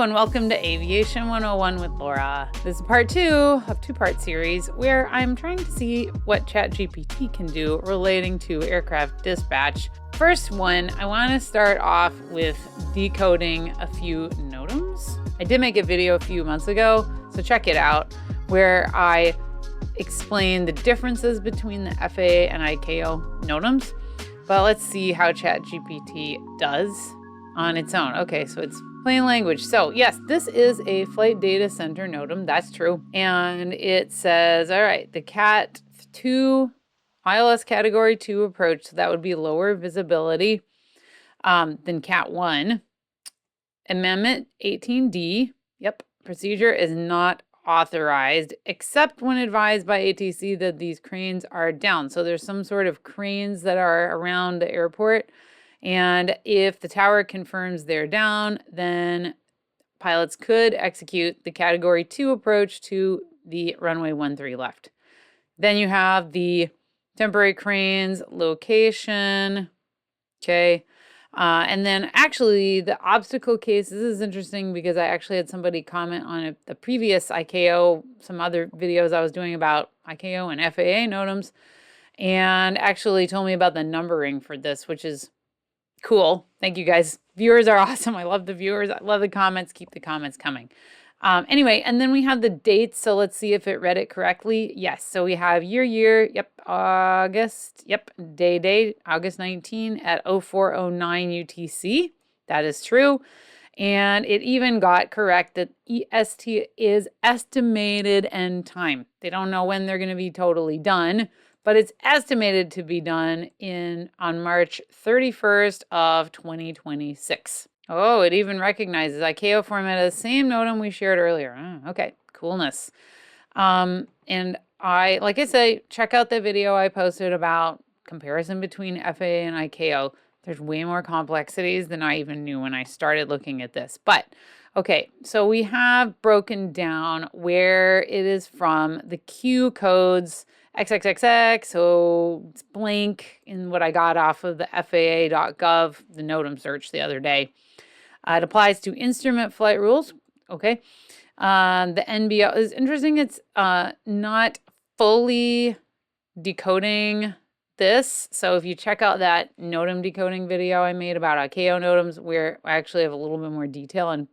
and welcome to Aviation 101 with Laura. This is part 2 of two-part series where I'm trying to see what Chat GPT can do relating to aircraft dispatch. First one, I want to start off with decoding a few NOTAMs. I did make a video a few months ago, so check it out, where I explain the differences between the FAA and ICAO NOTAMs. But let's see how Chat GPT does on its own. Okay, so it's plain language. So yes, this is a flight data center NOTAM. That's true. And it says, all right, the Cat 2 ILS category 2 approach. So that would be lower visibility than Cat 1. Amendment 18D. Yep. Procedure is not authorized except when advised by ATC that these cranes are down. So there's some sort of cranes that are around the airport. And if the tower confirms they're down, then pilots could execute the category 2 approach to the runway 13 left. Then you have the temporary cranes location. Okay. And then actually the obstacle case, this is interesting because I actually had somebody comment on the previous ICAO, some other videos I was doing about ICAO and FAA NOTAMs, and actually told me about the numbering for this, which is cool. Thank you guys. Viewers are awesome. I love the viewers. I love the comments. Keep the comments coming. Anyway, and then we have the dates. So let's see if it read it correctly. Yes. So we have year. Yep. August. Yep. Day. August 19 at 0409 UTC. That is true. And it even got correct that EST is estimated end time. They don't know when they're going to be totally done, but it's estimated to be done on March 31st of 2026. Oh, it even recognizes ICAO format as the same NOTAM we shared earlier. Oh, okay, coolness. And like I say, check out the video I posted about comparison between FAA and ICAO. There's way more complexities than I even knew when I started looking at this. But okay, so we have broken down where it is from, the Q codes, XXXX, so it's blank in what I got off of the FAA.gov, the NOTAM search the other day. It applies to instrument flight rules. Okay. The NBO is interesting. It's not fully decoding this. So if you check out that NOTAM decoding video I made about ICAO NOTAMs, where I actually have a little bit more detail and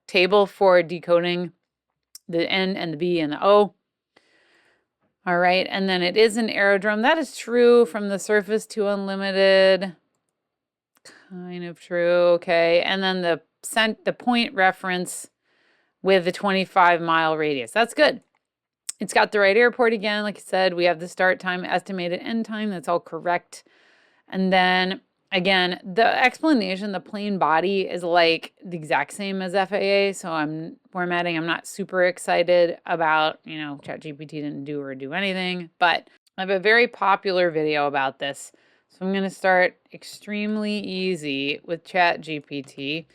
table for decoding the N and the B and the O. All right, and then it is an aerodrome. That is true from the surface to unlimited. Kind of true, okay. And then the point reference with the 25-mile radius. That's good. It's got the right airport again. Like I said, we have the start time, estimated end time. That's all correct. And then, again, the explanation, the plain body is like the exact same as FAA. So I'm formatting. I'm not super excited about, Chat GPT didn't do anything, but I have a very popular video about this. So I'm going to start extremely easy with Chat GPT.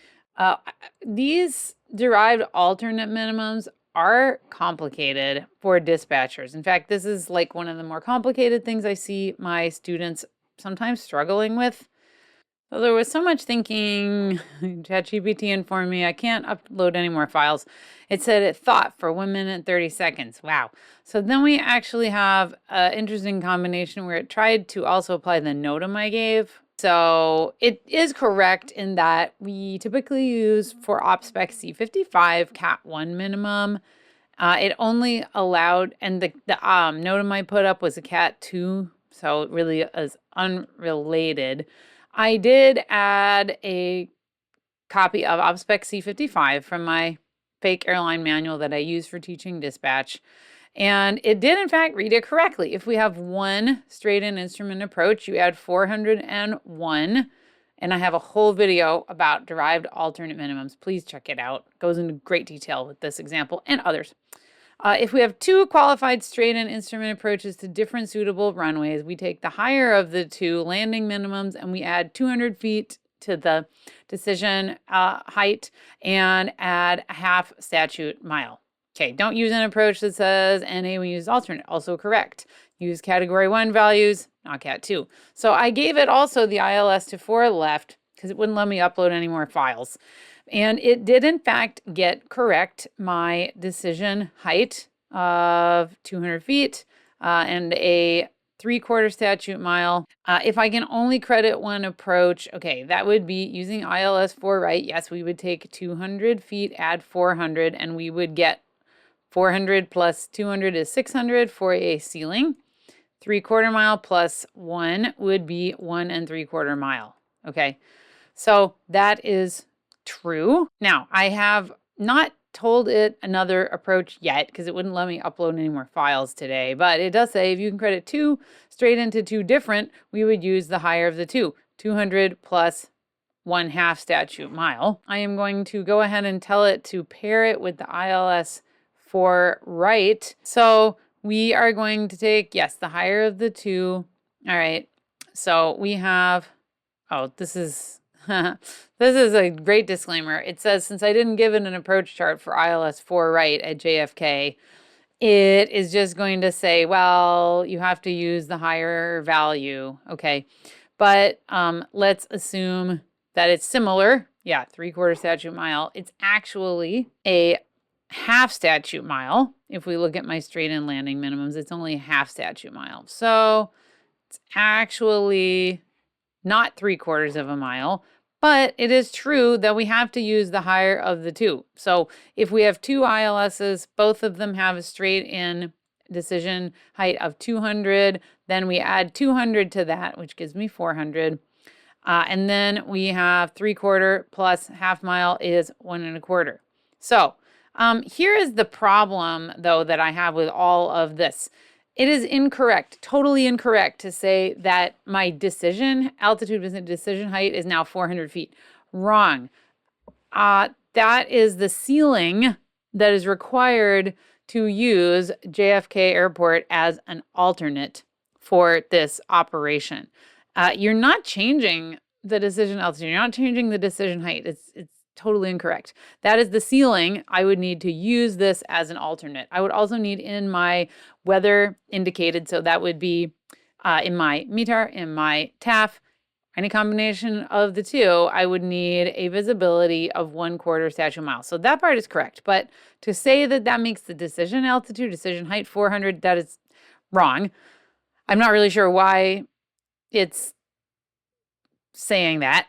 These derived alternate minimums are complicated for dispatchers. In fact, this is like one of the more complicated things I see my students sometimes struggling with. So there was so much thinking. ChatGPT informed me I can't upload any more files. It said it thought for 1 minute and 30 seconds. Wow. So then we actually have an interesting combination where it tried to also apply the NOTAM I gave. So it is correct in that we typically use for Ops Spec C055 Cat 1 minimum. It only allowed, and the NOTAM I put up was a Cat 2, so it really is unrelated. I did add a copy of Ops Spec C055 from my fake airline manual that I use for teaching dispatch. And it did, in fact, read it correctly. If we have one straight-in instrument approach, you add 401. And I have a whole video about derived alternate minimums. Please check it out. It goes into great detail with this example and others. If we have two qualified straight-in instrument approaches to different suitable runways, we take the higher of the two landing minimums and we add 200 feet to the decision height and add a half statute mile. Okay, don't use an approach that says NA, we use alternate, also correct. Use category 1 values, not cat 2. So I gave it also the ILS to 4 left because it wouldn't let me upload any more files. And it did, in fact, get correct my decision height of 200 feet and a 3/4 statute mile. If I can only credit one approach, okay, that would be using ILS 4 right. Yes, we would take 200 feet, add 400, and we would get 400 plus 200 is 600 for a ceiling. 3/4 mile plus 1 would be 1 3/4 mile. Okay, so that is true. Now, I have not told it another approach yet because it wouldn't let me upload any more files today, but it does say if you can credit two straight into two different, we would use the higher of the two, 200 plus 1/2 statute mile. I am going to go ahead and tell it to pair it with the ILS 4 right. So we are going to take, yes, the higher of the two. All right, so we have, oh, this is this is a great disclaimer. It says, since I didn't give it an approach chart for ILS 4 right at JFK, it is just going to say, well, you have to use the higher value. Okay, but let's assume that it's similar. Yeah, 3/4 statute mile. It's actually a 1/2 statute mile. If we look at my straight in landing minimums, it's only a 1/2 statute mile. So it's actually not 3/4 of a mile. But it is true that we have to use the higher of the two. So if we have two ILSs, both of them have a straight in decision height of 200, then we add 200 to that, which gives me 400. And then we have 3/4 plus 1/2 mile is 1 1/4. So here is the problem, though, that I have with all of this. It is incorrect, totally incorrect to say that my decision altitude, decision height is now 400 feet. Wrong. That is the ceiling that is required to use JFK Airport as an alternate for this operation. You're not changing the decision altitude. You're not changing the decision height. It's totally incorrect. That is the ceiling. I would need to use this as an alternate. I would also need in my weather indicated, so that would be in my METAR, in my TAF, any combination of the two, I would need a visibility of 1/4 statute mile. So that part is correct. But to say that that makes the decision altitude, decision height 400, that is wrong. I'm not really sure why it's saying that.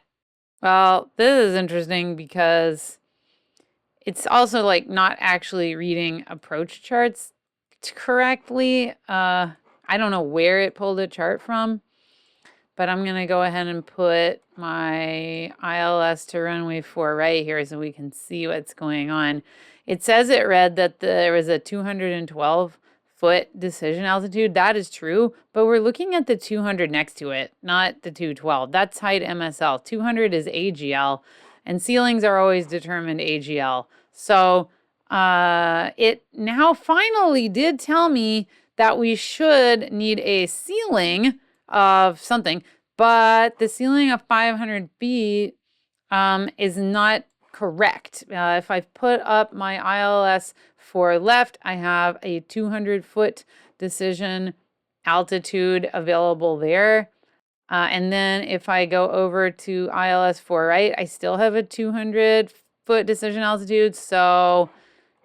Well, this is interesting because it's also like not actually reading approach charts correctly. I don't know where it pulled a chart from, but I'm going to go ahead and put my ILS to runway 4 right here so we can see what's going on. It says it read that there was a 212-foot decision altitude. That is true, but we're looking at the 200 next to it, not the 212. That's height MSL. 200 is AGL, and ceilings are always determined AGL. So it now finally did tell me that we should need a ceiling of something, but the ceiling of 500 feet is not correct. If I put up my ILS for left, I have a 200-foot decision altitude available there. And then if I go over to ILS 4 right, I still have a 200-foot decision altitude. So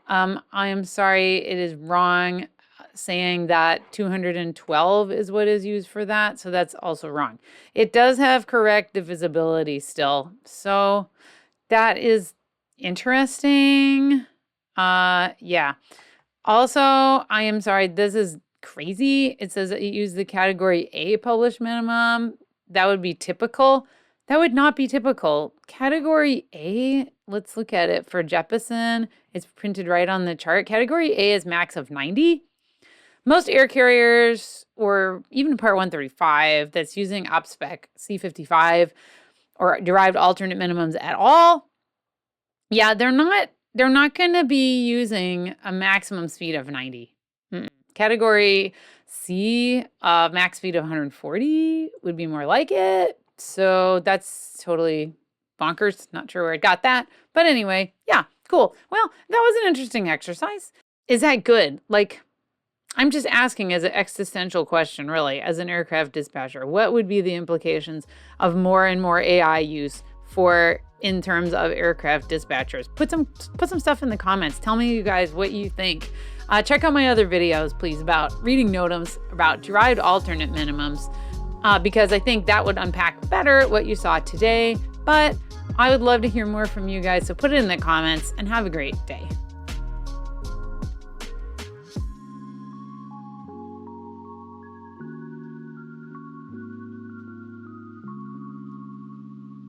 I am sorry, it is wrong saying that 212 is what is used for that. So that's also wrong. It does have correct divisibility still. So that is interesting. Yeah. Also, I am sorry, this is crazy. It says that you use the category A published minimum. That would be typical. That would not be typical. Category A, let's look at it for Jeppesen. It's printed right on the chart. Category A is max of 90. Most air carriers, or even Part 135 that's using Ops Spec C055 or derived alternate minimums at all, yeah, they're not going to be using a maximum speed of 90. Category C, max speed of 140 would be more like it. So that's totally bonkers. Not sure where it got that. But anyway, yeah, cool. Well, that was an interesting exercise. Is that good? Like, I'm just asking as an existential question, really, as an aircraft dispatcher, what would be the implications of more and more AI use for in terms of aircraft dispatchers? Put some stuff in the comments. Tell me, you guys, what you think. Check out my other videos, please, about reading NOTAMs, about derived alternate minimums, because I think that would unpack better what you saw today. But I would love to hear more from you guys, so put it in the comments and have a great day.